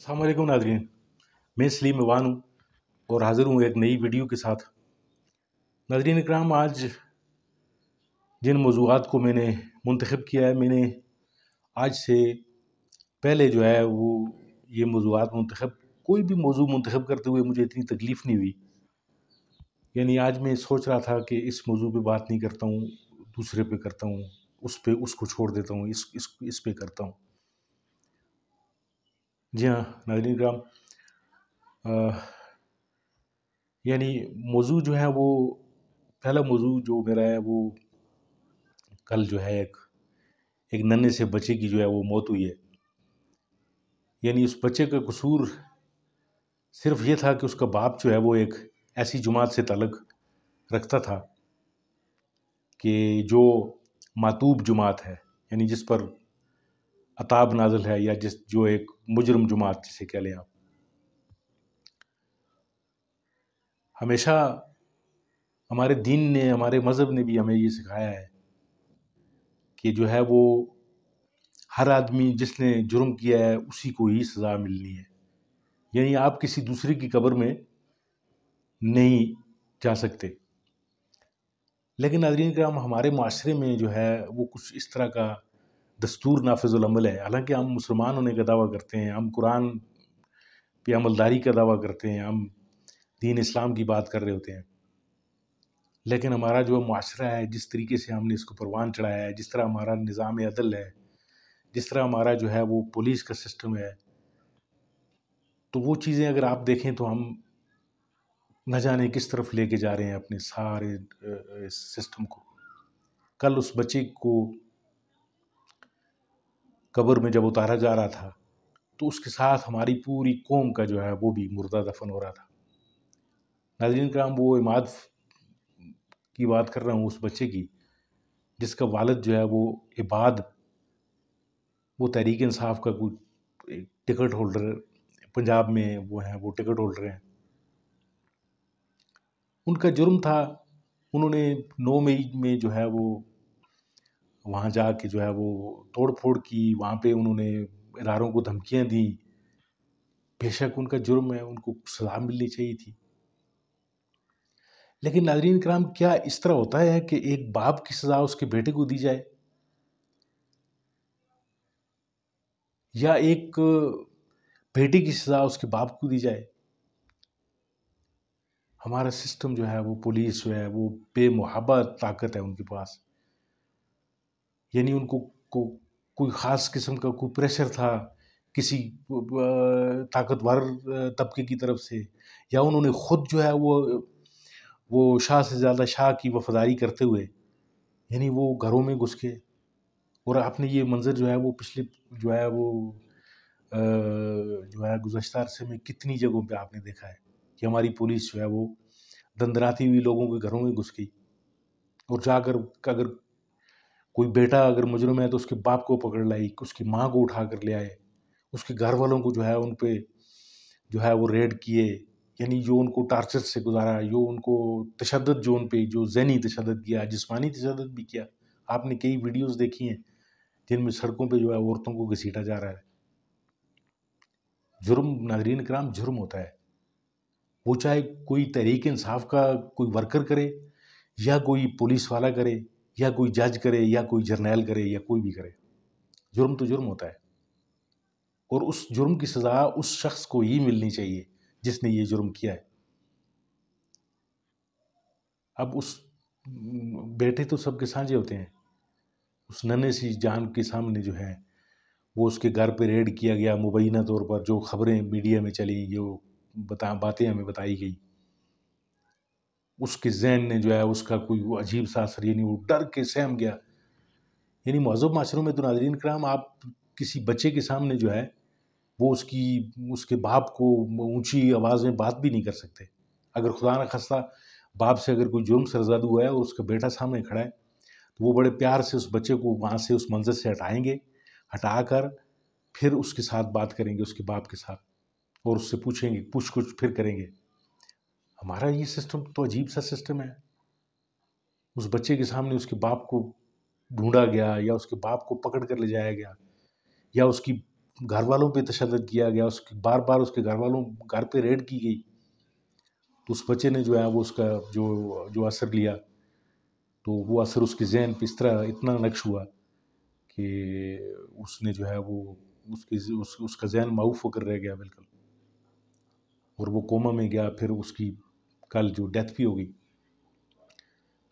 अस्सलाम वालेकुम नाज़रीन, मैं सलीम इवान हूँ और हाज़िर हूँ एक नई वीडियो के साथ। नाज़रीन इकराम, आज जिन मौज़ूआत को मैंने मुंतखब किया है, मैंने आज से पहले जो है वो ये मौज़ूआत मुंतखब कोई भी मौज़ू मुंतखब करते हुए मुझे इतनी तकलीफ़ नहीं हुई। यानी आज मैं सोच रहा था कि इस मौज़ू पे बात नहीं करता हूँ, दूसरे पे करता हूँ, उसको छोड़ देता हूँ, इस पे करता हूँ। जी हाँ नाज़रीन इकराम, यानी मौज़ू जो है वो पहला मौज़ू जो मेरा है वो कल जो है एक नन्हे से बच्चे की जो है वो मौत हुई है। यानी उस बच्चे का कसूर सिर्फ ये था कि उसका बाप जो है वो एक ऐसी जमात से ताल्लुक़ रखता था कि जो मातूब जमात है, यानी जिस पर अताब नाज़िल है, या जो एक मुजरम जमात जिसे कह लें आप। हमेशा हमारे दीन ने, हमारे मज़हब ने भी हमें ये सिखाया है कि जो है वो हर आदमी जिसने जुर्म किया है उसी को ही सज़ा मिलनी है। यानी आप किसी दूसरे की कब्र में नहीं जा सकते। लेकिन नाज़रीन किराम, हमारे माशरे में जो है वो कुछ इस तरह का दस्तूर नाफिज़ुल अमल है। हालांकि हम मुसलमान होने का दावा करते हैं, हम कुरान पे अमलदारी का दावा करते हैं, हम दीन इस्लाम की बात कर रहे होते हैं, लेकिन हमारा जो माशरा है, जिस तरीके से हमने इसको परवान चढ़ाया है, जिस तरह हमारा निज़ाम अदल है, जिस तरह हमारा जो है वो पुलिस का सिस्टम है, तो वो चीज़ें अगर आप देखें तो हम न जाने किस तरफ लेके जा रहे हैं अपने सारे सिस्टम को। कल उस बच्चे को कब्र में जब उतारा जा रहा था तो उसके साथ हमारी पूरी कौम का जो है वो भी मुर्दा दफन हो रहा था। नाज़रीन किराम, वो इमाद की बात कर रहा हूँ, उस बच्चे की जिसका वालिद जो है वो इबाद, वो तहरीक इंसाफ का कोई टिकट होल्डर, पंजाब में वो हैं, वो टिकट होल्डर हैं। उनका जुर्म था, उन्होंने 9 मई में जो है वो वहाँ जाके जो है वो तोड़ फोड़ की, वहाँ पे उन्होंने इदारों को धमकियाँ दी। बेशक उनका जुर्म है, उनको सज़ा मिलनी चाहिए थी। लेकिन नाज़रीन किराम, क्या इस तरह होता है कि एक बाप की सज़ा उसके बेटे को दी जाए, या एक बेटे की सज़ा उसके बाप को दी जाए? हमारा सिस्टम जो है वो, पुलिस जो है वो बेमुहाबत ताकत है उनके पास। यानी उनको को कोई ख़ास किस्म का कोई प्रेशर था किसी ताकतवर तबके की तरफ से, या उन्होंने खुद जो है वो शाह से ज़्यादा शाह की वफ़ादारी करते हुए यानी वो घरों में घुस के। और आपने ये मंज़र जो है वो पिछले जो है वो जो है गुज़श्ता अरसे में कितनी जगहों पे आपने देखा है कि हमारी पुलिस जो है वो दंदराती हुई लोगों के घरों में घुस गई, और जाकर अगर कोई बेटा अगर मुजरिम है तो उसके बाप को पकड़ लाई, उसकी माँ को उठा कर ले आए, उसके घर वालों को जो है उन पे जो है वो रेड किए। यानी जो उनको टार्चर से गुजारा, जो उनको तशद्दुद, जो उन पे जो ज़हनी तशद्दुद किया, जिस्मानी तशद्दुद भी किया। आपने कई वीडियोज़ देखी हैं जिनमें सड़कों पे जो है औरतों को घसीटा जा रहा है। जुर्म नाज़रीन इकराम, जुर्म होता है, वो चाहे कोई तहरीक इंसाफ का कोई वर्कर करे, या कोई पुलिस वाला करे, या कोई जज करे, या कोई जर्नैल करे, या कोई भी करे। जुर्म तो जुर्म होता है, और उस जुर्म की सज़ा उस शख्स को ही मिलनी चाहिए जिसने ये जुर्म किया है। अब उस बेटे तो सबके साझे होते हैं। उस नन्हे सी जान के सामने जो है वो उसके घर पे रेड किया गया, मुबैना तौर पर जो खबरें मीडिया में चली, जो बातें हमें बताई गई, उसके ज़हन ने जो है उसका कोई वो अजीब सा असर, यानी वो डर के सहम गया। यानी महज़ूब माशरों में तो नाज़रीन किराम, आप किसी बच्चे के सामने जो है वो उसके बाप को ऊँची आवाज़ में बात भी नहीं कर सकते। अगर खुदा न ख़ास्ता बाप से अगर कोई जुर्म सरज़द हुआ है और उसका बेटा सामने खड़ा है, तो वो बड़े प्यार से उस बच्चे को वहाँ से, उस मंज़र से हटाएँगे, हटाकर फिर उसके साथ बात करेंगे, उसके बाप के साथ, और उससे पूछेंगे, पूछ-कुछ फिर करेंगे। हमारा ये सिस्टम तो अजीब-सा सिस्टम है। उस बच्चे के सामने उसके बाप को ढूँढा गया, या उसके बाप को पकड़ कर ले जाया गया, या उसकी گھر والوں پہ تشدد کیا گیا، اس کی بار بار اس کے گھر پہ ریڈ کی گئی، تو اس بچے نے جو ہے وہ اس کا جو اثر لیا، تو وہ اثر اس کے ذہن پہ اس طرح اتنا نقش ہوا کہ اس نے جو ہے وہ اس کا ذہن معوف ہو کر رہ گیا بالکل، اور وہ کوما میں گیا، پھر اس کی کل جو ڈیتھ بھی ہو گئی۔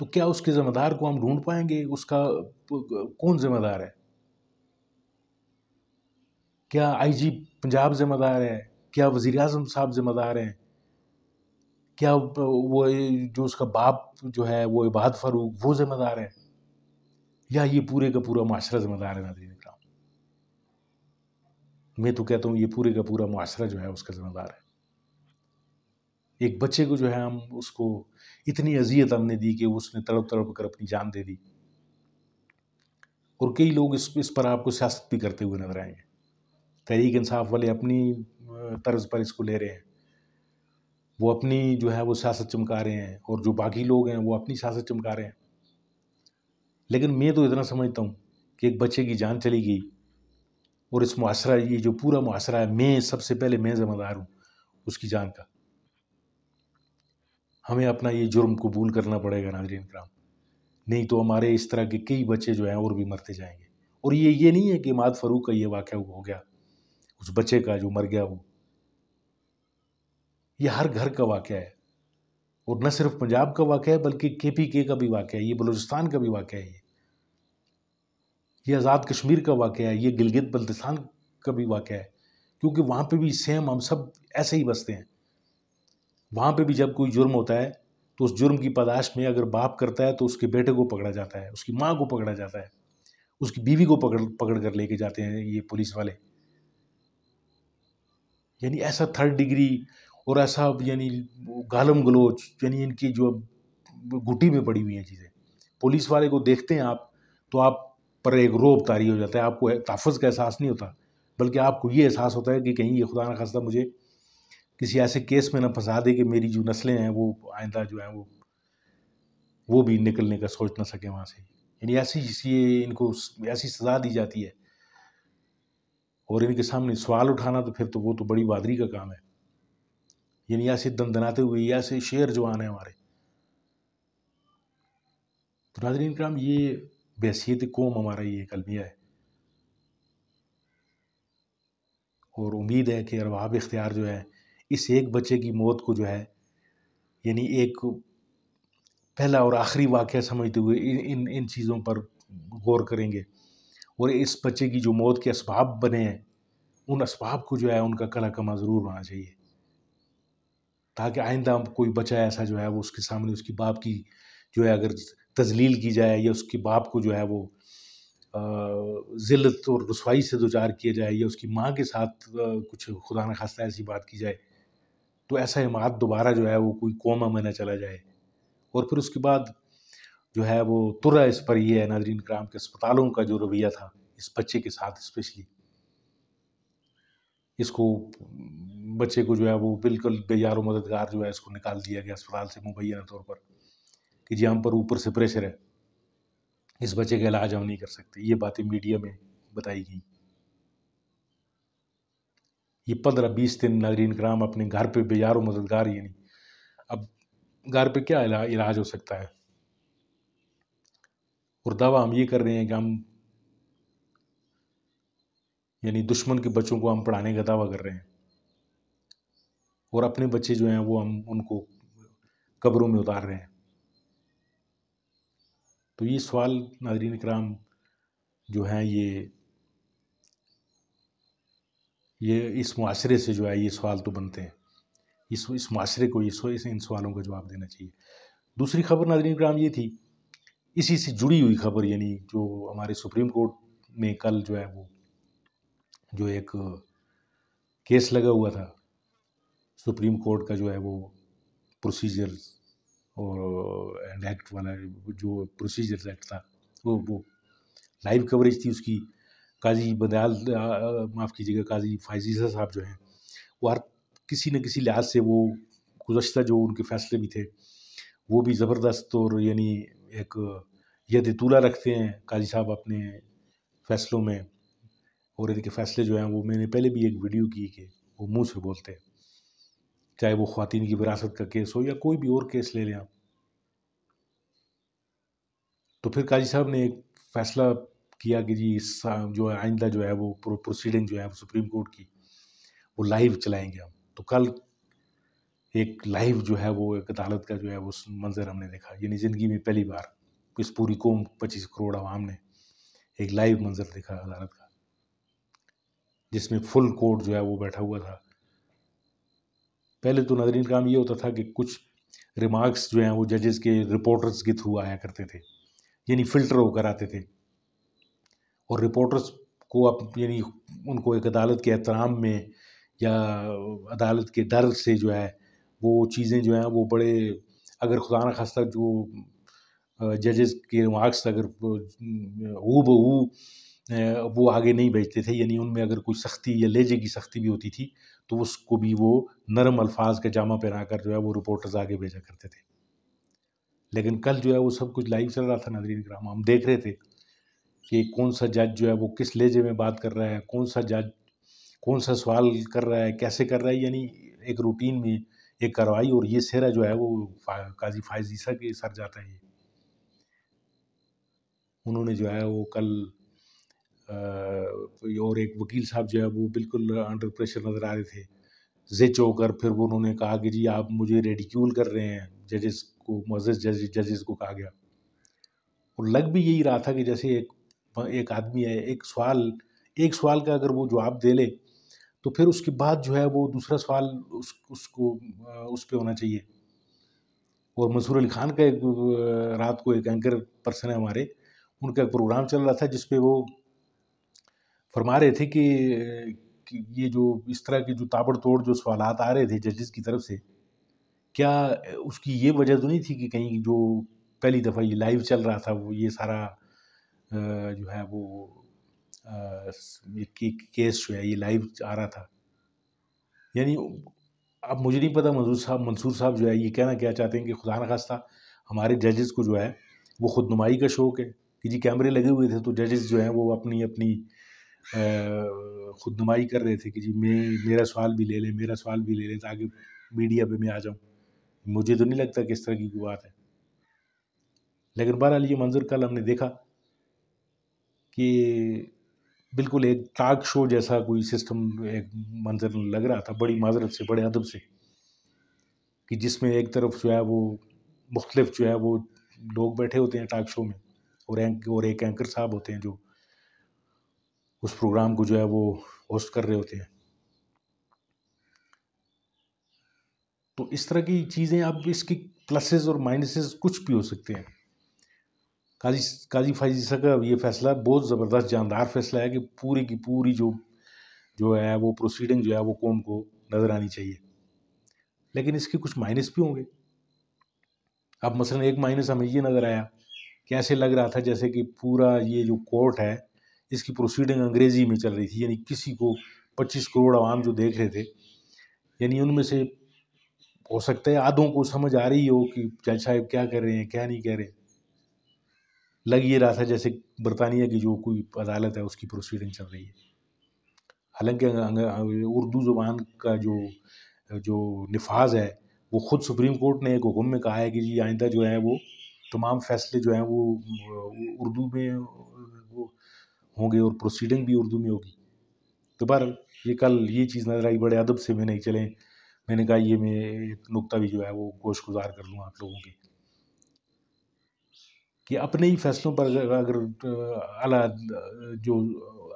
تو کیا اس کے ذمہ دار کو ہم ڈھونڈ پائیں گے؟ اس کا کون ذمہ دار ہے؟ کیا آئی جی پنجاب ذمہ دار ہے؟ کیا وزیر اعظم صاحب ذمہ دار ہیں؟ کیا وہ جو اس کا باپ جو ہے وہ عباد فاروق وہ ذمہ دار ہے؟ یا یہ پورے کا پورا معاشرہ ذمہ دار ہے؟ ناظرین اکرام، میں تو کہتا ہوں یہ پورے کا پورا معاشرہ جو ہے اس کا ذمہ دار ہے۔ ایک بچے کو جو ہے ہم اس کو اتنی اذیت ہم نے دی کہ اس نے تڑپ تڑپ کر اپنی جان دے دی، اور کئی لوگ اس پر آپ کو سیاست بھی کرتے ہوئے نظر آئیں گے۔ تحریک انصاف والے اپنی طرز پر اس کو لے رہے ہیں، وہ اپنی جو ہے وہ سیاست چمکا رہے ہیں، اور جو باقی لوگ ہیں وہ اپنی سیاست چمکا رہے ہیں۔ لیکن میں تو اتنا سمجھتا ہوں کہ ایک بچے کی جان چلی گئی، اور اس معاشرہ، یہ جو پورا معاشرہ ہے، میں سب سے پہلے میں ذمہ دار ہوں اس کی جان کا۔ ہمیں اپنا یہ جرم قبول کرنا پڑے گا ناظرین کرام، نہیں تو ہمارے اس طرح کے کئی بچے جو ہیں اور بھی مرتے جائیں گے۔ اور یہ نہیں ہے کہ عماد فاروق کا یہ واقعہ ہو گیا، اس بچے کا جو مر گیا، وہ یہ ہر گھر کا واقعہ ہے، اور نہ صرف پنجاب کا واقعہ ہے بلکہ KPK کا بھی واقعہ ہے، یہ بلوچستان کا بھی واقعہ ہے، یہ آزاد کشمیر کا واقعہ ہے، یہ گلگت بلتستان کا بھی واقعہ ہے، کیونکہ وہاں پہ بھی سیم ہم سب ایسے ہی بستے ہیں۔ وہاں پہ بھی جب کوئی جرم ہوتا ہے تو اس جرم کی پاداش میں اگر باپ کرتا ہے تو اس کے بیٹے کو پکڑا جاتا ہے، اس کی ماں کو پکڑا جاتا ہے، اس کی بیوی کو پکڑ کر لے کے جاتے ہیں یہ پولیس والے۔ یعنی ایسا تھرڈ ڈگری اور ایسا یعنی گالم گلوچ، یعنی ان کی جو گھٹی میں پڑی ہوئی ہیں چیزیں، پولیس والے کو دیکھتے ہیں آپ تو آپ پر ایک رعب طاری ہو جاتا ہے، آپ کو تحفظ کا احساس نہیں ہوتا، بلکہ آپ کو یہ احساس ہوتا ہے کہ کہیں یہ خدا نخواستہ مجھے کسی ایسے کیس میں نہ پھنسا دے کہ میری جو نسلیں ہیں وہ آئندہ جو ہیں وہ بھی نکلنے کا سوچ نہ سکیں وہاں سے۔ یعنی ان کو ایسی سزا دی جاتی ہے، اور ان کے سامنے سوال اٹھانا تو پھر تو وہ تو بڑی بہادری کا کام ہے۔ یعنی ایسے دندناتے ہوئے ایسے شیر جوان ہیں ہمارے۔ تو ناظرین کرام، یہ بحیثیت قوم ہمارا یہ ایک المیہ ہے، اور امید ہے کہ ارباب اختیار جو ہے اس ایک بچے کی موت کو جو ہے یعنی ایک پہلا اور آخری واقعہ سمجھتے ہوئے ان چیزوں پر غور کریں گے، اور اس بچے کی جو موت کے اسباب بنے ہیں ان اسباب کو جو ہے ان کا کلا کما ضرور ہونا چاہیے، تاکہ آئندہ کوئی بچہ ایسا جو ہے وہ اس کے سامنے اس کی باپ کی جو ہے اگر تذلیل کی جائے، یا اس کے باپ کو جو ہے وہ ذلت اور رسوائی سے دوچار کیا جائے، یا اس کی ماں کے ساتھ کچھ خدا نخواستہ ایسی بات کی جائے، تو ایسا عماد دوبارہ جو ہے وہ کوئی کوما میں نہ چلا جائے۔ اور پھر اس کے بعد جو ہے وہ ترا اس پر یہ ہے ناظرین کرام کے اسپتالوں کا جو رویہ تھا اس بچے کے ساتھ، اسپیشلی اس کو بچے کو جو ہے وہ بالکل بے یار و مددگار جو ہے اس کو نکال دیا گیا اسپتال سے مبینہ طور پر کہ جی ہم پر اوپر سے پریشر ہے، اس بچے کا علاج ہم نہیں کر سکتے۔ یہ باتیں میڈیا میں بتائی گئی۔ یہ 15-20 دن ناظرین کرام اپنے گھر پہ بے یار و مددگار، یعنی اب گھر پہ کیا علاج ہو سکتا ہے، اور دعویٰ ہم یہ کر رہے ہیں کہ ہم یعنی دشمن کے بچوں کو ہم پڑھانے کا دعویٰ کر رہے ہیں، اور اپنے بچے جو ہیں وہ ہم ان کو قبروں میں اتار رہے ہیں۔ تو یہ سوال ناظرین کرام جو ہیں یہ اس معاشرے سے جو ہے یہ سوال تو بنتے ہیں، اس معاشرے کو ان سوالوں کا جواب دینا چاہیے۔ دوسری خبر ناظرین کرام یہ تھی، اسی سے جڑی ہوئی خبر، یعنی جو ہمارے سپریم کورٹ میں کل جو ہے وہ جو ایک کیس لگا ہوا تھا، سپریم کورٹ کا جو ہے وہ پروسیجر اور ایکٹ والا جو پروسیجر ایکٹ تھا، وہ لائیو کوریج تھی اس کی۔ قاضی بدیال، معاف کیجیے گا، قاضی فائز عیسیٰ صاحب جو ہیں وہ ہر کسی نہ کسی لحاظ سے وہ گزشتہ جو ان کے فیصلے بھی تھے وہ بھی زبردست، اور یعنی ایک ید طولہ رکھتے ہیں قاضی صاحب اپنے فیصلوں میں، हो रहे थे कि फ़ैसले जो हैं वो मैंने पहले भी एक वीडियो की कि वो मुँह से बोलते हैं, चाहे वो ख़वातीन की विरासत का केस हो या कोई भी और केस ले लें आप। तो फिर काजी साहब ने एक फ़ैसला किया कि जी जो है आइंदा जो है वो प्रोसीडिंग जो है सुप्रीम कोर्ट की वो लाइव चलाएंगे हम। तो कल एक लाइव जो है वो एक अदालत का जो है वो मंजर हमने देखा, यानी ज़िंदगी में पहली बार इस पूरी कौम 25 करोड़ आवाम ने एक लाइव मंजर देखा अदालत का, जिसमें फुल कोर्ट जो है वो बैठा हुआ था। पहले तो नाज़रीन काम ये होता था कि कुछ रिमार्क्स जो हैं वो जजेस के रिपोर्टर्स के थ्रू आया करते थे, यानी फ़िल्टर होकर आते थे, और रिपोर्टर्स को यानी उनको एक अदालत के एहतराम में या अदालत के डर से जो है वो चीज़ें जो हैं वो बड़े, अगर खुदा न खास्ता जो जजेस के रिमार्क्स अगर हूबहू वो आगे नहीं भेजते थे, यानी उनमें अगर कोई सख्ती या लहजे की सख्ती भी होती थी तो उसको भी वो नरम अल्फाज का जामा पहनाकर जो है वो रिपोर्टर्स आगे भेजा करते थे। लेकिन कल जो है वो सब कुछ लाइव चल रहा था नाज़रीन किराम, हम देख रहे थे कि कौन सा जज जो है वो किस लहजे में बात कर रहा है, कौन सा जज कौन सा सवाल कर रहा है, कैसे कर रहा है, यानी एक रूटीन में एक कार्रवाई। और ये सेहरा जो है वो काजी फायज़ ईसा के सर जाता है। उन्होंने जो है वो कल और एक वकील साहब जो है वो बिल्कुल अंडर प्रेशर नज़र आ रहे थे, ज़िच होकर फिर वो उन्होंने कहा कि जी आप मुझे रेडिक्यूल कर रहे हैं, जजेस को, मुअज़्ज़ज़ जजेस को कहा गया। और लग भी यही रहा था कि जैसे एक आदमी है, एक सवाल का अगर वो जवाब दे ले तो फिर उसके बाद जो है वो दूसरा सवाल उसको उस पे होना चाहिए। और मंसूर अली खान का एक रात को एक एंकर पर्सन है हमारे, उनका एक प्रोग्राम चल रहा था जिसपे वो फरमा रहे थे कि ये जो इस तरह की जो ताबड़तोड़ जो सवालात आ रहे थे जजेस की तरफ से, क्या उसकी ये वजह तो नहीं थी कि कहीं जो पहली दफ़ा ये लाइव चल रहा था वो ये सारा जो है वो ये केस जो है ये लाइव आ रहा था, यानी अब मुझे नहीं पता मंसूर साहब जो है ये कहना क्या चाहते हैं कि खुदा न खास्ता हमारे जजेस को जो है वो खुदनुमाई का शौक है कि जी कैमरे लगे हुए थे तो जजेस जो हैं वो अपनी अपनी खुदनुमाई कर रहे थे कि जी मेरा सवाल भी ले लें, मेरा सवाल भी ले लें ताकि मीडिया पे मैं आ जाऊं। मुझे तो नहीं लगता कि इस तरह की कोई बात है, लेकिन बहरहाल ये मंजर कल हमने देखा कि बिल्कुल एक टॉक शो जैसा कोई सिस्टम एक मंजर लग रहा था, बड़ी माजरत से, बड़े अदब से, कि जिसमें एक तरफ जो है वो मुख्तलिफ जो है वो लोग बैठे होते हैं टॉक शो में, और एक एंकर साहब होते हैं जो उस प्रोग्राम को जो है वो होस्ट कर रहे होते हैं। तो इस तरह की चीज़ें, अब इसकी प्लसेस और माइनसेस कुछ भी हो सकते हैं। काजी फायज़ ईसा का ये फैसला बहुत ज़बरदस्त जानदार फैसला है कि पूरी की पूरी जो जो है वो प्रोसीडिंग जो है वो कौम को नज़र आनी चाहिए, लेकिन इसके कुछ माइनस भी होंगे। अब मसलन एक माइनस हमें ये नज़र आया कि ऐसे लग रहा था जैसे कि पूरा ये जो कोर्ट है इसकी प्रोसीडिंग अंग्रेज़ी में चल रही थी, यानी किसी को 25 करोड़ आवाम जो देख रहे थे, यानी उनमें से हो सकता है आधों को समझ आ रही हो कि जज साहब क्या कर रहे हैं, क्या नहीं कह रहे। लग ये रहा था जैसे बरतानिया की जो कोई अदालत है उसकी प्रोसीडिंग चल रही है। हालांकि उर्दू ज़ुबान का जो जो नफाज है वो ख़ुद सुप्रीम कोर्ट ने एक हुक्म में कहा है कि जी आइंदा जो है वो तमाम फैसले जो हैं वो उर्दू में वो होंगे और प्रोसीडिंग भी उर्दू में होगी। तो बहरहाल ये कल ये चीज़ नज़र आई, बड़े अदब से मैंने चले, मैंने कहा ये मैं एक नुक्ता भी जो है वो गोशगुजार कर लूँ आप लोगों की, कि अपने ही फैसलों पर अगर आला जो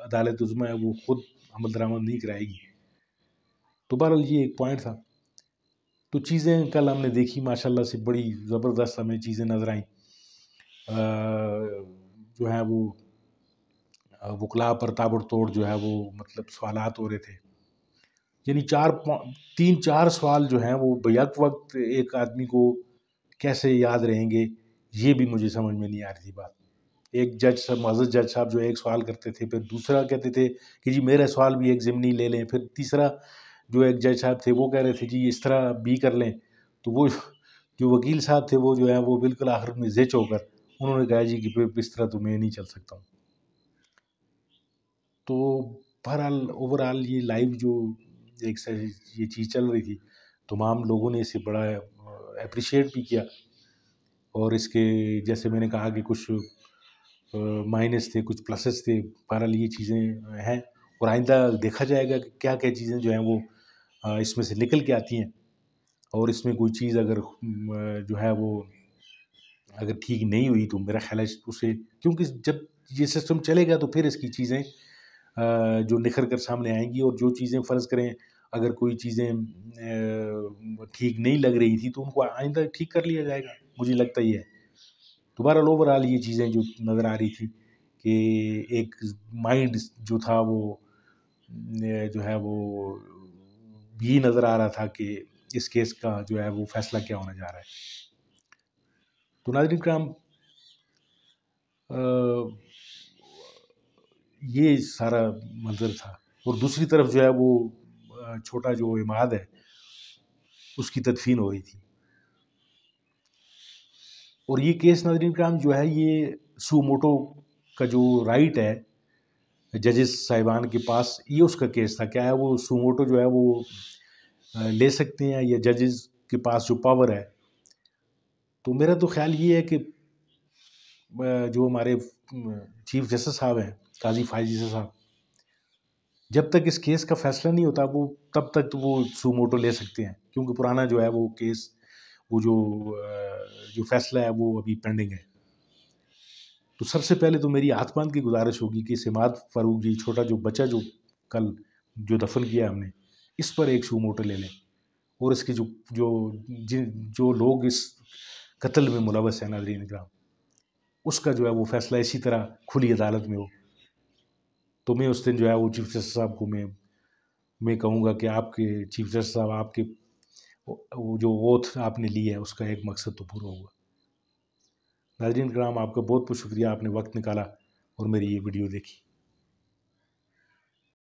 अदालत उज़्मा है वो खुद अमल दरामद नहीं कराएगी, तो बहरहाल ये एक पॉइंट था। तो चीज़ें कल हमने देखी माशाल्लाह से, बड़ी ज़बरदस्त हमें चीज़ें नज़र आईं। जो है वो वकला पर ताबड़तोड़ जो है वो मतलब सवालात हो रहे थे, यानी 3-4 सवाल जो हैं वो बैक वक्त एक आदमी को कैसे याद रहेंगे, ये भी मुझे समझ में नहीं आ रही थी बात। एक जज साहब, मुअज़्ज़ज़ जज साहब जो एक सवाल करते थे, फिर दूसरा कहते थे कि जी मेरा सवाल भी एक ज़िमनी ले लें, फिर तीसरा जो एक जज साहब थे वो कह रहे थे जी इस तरह भी कर लें। तो वो जो वकील साहब थे वो जो है वो बिल्कुल आखिर में ज़िच होकर उन्होंने कहा जी कि इस तरह तो मैं नहीं चल सकता हूँ। तो بہرحال اوور آل یہ لائیو جو ایک یہ چیز چل رہی تھی، تمام لوگوں نے اسے بڑا اپریشیٹ بھی کیا، اور اس کے جیسے میں نے کہا کہ کچھ مائنس تھے، کچھ پلسز تھے، بہرحال یہ چیزیں ہیں، اور آئندہ دیکھا جائے گا کہ کیا کیا چیزیں جو ہیں وہ اس میں سے نکل کے آتی ہیں، اور اس میں کوئی چیز اگر جو ہے وہ اگر ٹھیک نہیں ہوئی تو میرا خیال ہے اسے، کیونکہ جب یہ سسٹم چلے گا تو پھر اس کی چیزیں جو نکھر کر سامنے آئیں گی، اور جو چیزیں فرض کریں اگر کوئی چیزیں ٹھیک نہیں لگ رہی تھی تو ان کو آئندہ ٹھیک کر لیا جائے گا، مجھے لگتا ہی ہے۔ دوبارہ اوور آل یہ چیزیں جو نظر آ رہی تھی کہ ایک مائنڈ جو تھا وہ جو ہے وہ یہ نظر آ رہا تھا کہ اس کیس کا جو ہے وہ فیصلہ کیا ہونے جا رہا ہے۔ تو ناظرین کرام، یہ سارا منظر تھا، اور دوسری طرف جو ہے وہ چھوٹا جو عماد ہے اس کی تدفین ہو رہی تھی، اور یہ کیس ناظرین کرام جو ہے یہ سو موٹو کا جو رائٹ ہے ججز صاحبان کے پاس، یہ اس کا کیس تھا، کیا ہے وہ سو موٹو جو ہے وہ لے سکتے ہیں، یا ججز کے پاس جو پاور ہے۔ تو میرا تو خیال یہ ہے کہ جو ہمارے چیف جسٹس صاحب ہیں، قاضی فائز عیسی صاحب، جب تک اس کیس کا فیصلہ نہیں ہوتا وہ تب تک وہ سو موٹو لے سکتے ہیں، کیونکہ پرانا جو ہے وہ کیس، وہ جو فیصلہ ہے وہ ابھی پینڈنگ ہے۔ تو سب سے پہلے تو میری آتمان کی گزارش ہوگی کہ عماد فاروق جی، چھوٹا جو بچہ جو کل جو دفن کیا ہم نے، اس پر ایک سو موٹو لے لیں، اور اس کے جو لوگ اس قتل میں ملوث ہیں ناظرین اکرام، اس کا جو ہے وہ فیصلہ اسی طرح کھلی عدالت میں ہو۔ تو میں اس دن جو ہے وہ چیف جسٹس صاحب کو میں کہوں گا کہ آپ کے چیف جسٹس صاحب، آپ کے وہ جو اوتھ آپ نے لی ہے اس کا ایک مقصد تو پورا ہوگا۔ ناظرین کرام، آپ کا بہت بہت شکریہ، آپ نے وقت نکالا اور میری یہ ویڈیو دیکھی۔